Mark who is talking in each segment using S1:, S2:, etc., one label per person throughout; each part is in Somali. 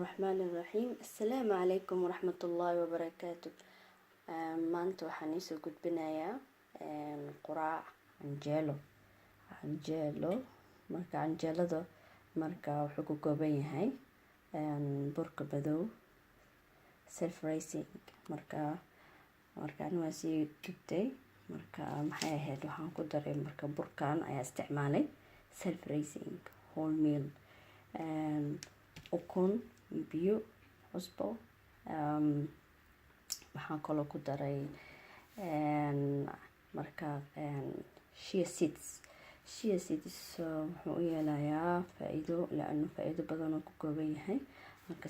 S1: الرحمن الرحيم السلام عليكم ورحمة الله وبركاته. maanta waxaan iisoo gudbinayaa quraac canjeelo. Marka canjeelada wuxuu ka kooban yahay burka madow self raising. marka ani waa sii dubtay. maxay ahayd waxaan ku daray burkan ayaa isticmaalay self raising whole meal, ukun, biyo, cusbo. waxaan kaloo ku daray chia seeds. wuxuu u yeelayaa faa'iido laano faa'iido badan oo ku kooban yahay.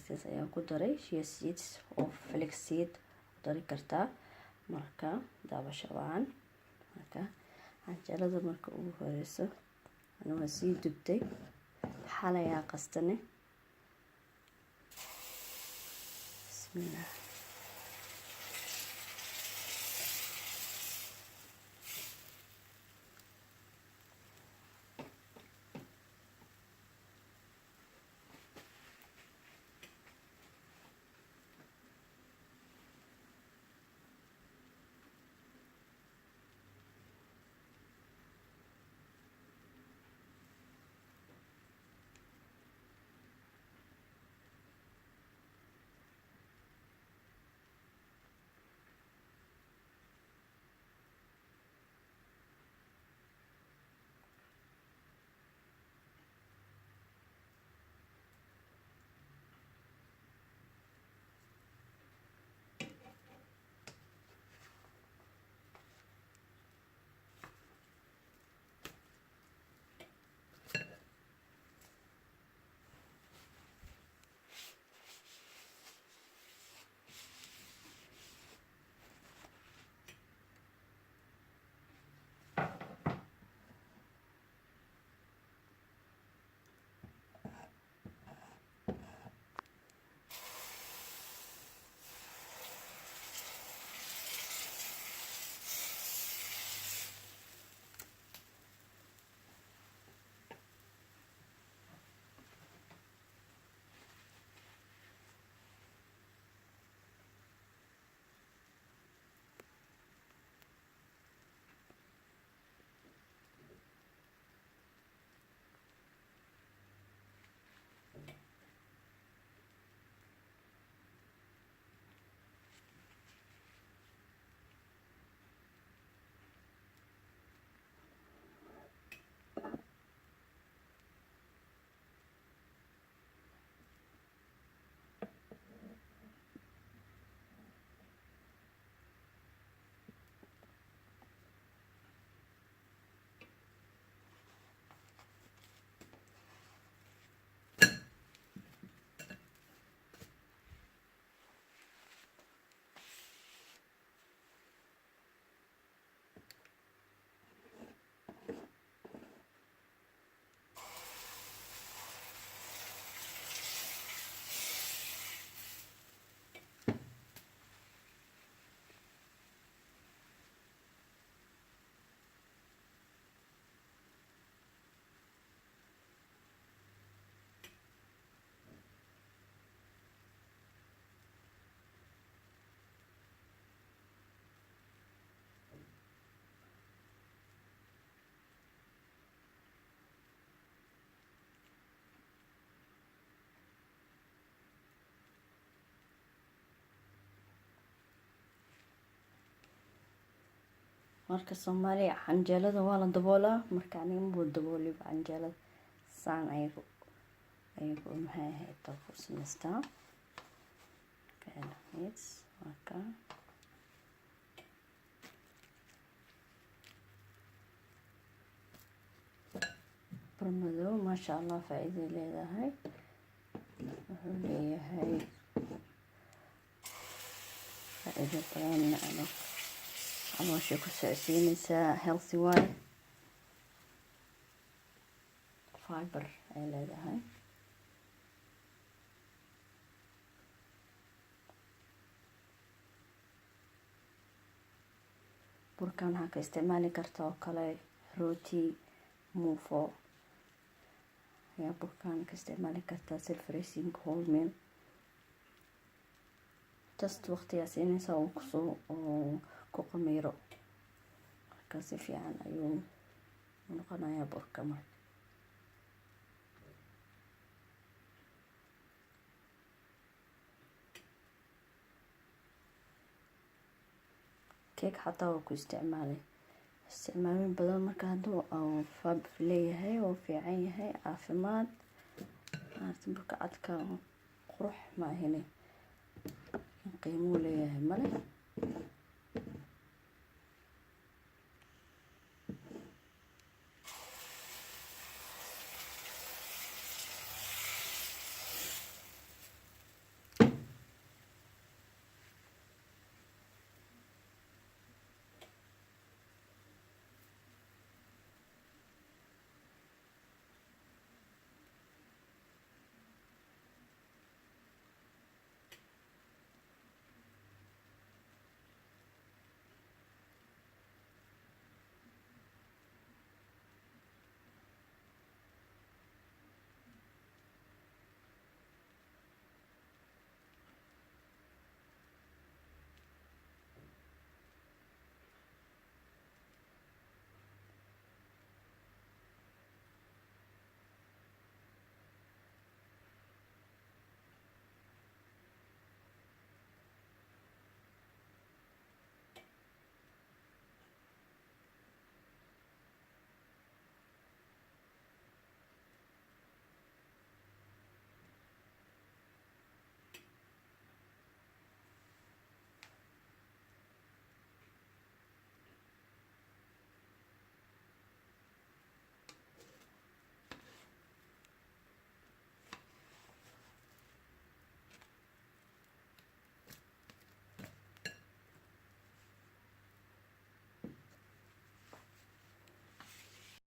S1: sidaas ayaan ku daray chia seeds oo flax seed ku dari kartaa. daabasho wacan. canjeelada ugu horeyso ani waa sii dubtay xalay ayaa qastane. bismillah. Soomaaliya canjeelada waa la daboolaa. aniga ma daboolay canjeelada saan ayagu maxay ahayd ku samaystaa. bur madow maasha allah faa'iido leedahay. wuxuu leeyahay faa'iido badan. caloosha ku socodsiinaysaa healthy way. fiber ay leedahay. burkan waxaa ka isticmaali karta oo kale rooti, muufo. burkan ka isticmaali kartaa self raising whole meal. just waqtigaa siinaysa uu kusoo ku qamiiro. Marka si fiican ayuu noqonayaa burka marka. Cake xataa waa ku isticmaalin badan marka hadduu fab leeyahay oo fiican yahay caafimaad. Burka cadka qurux ma ahine qiimo leeyahay male.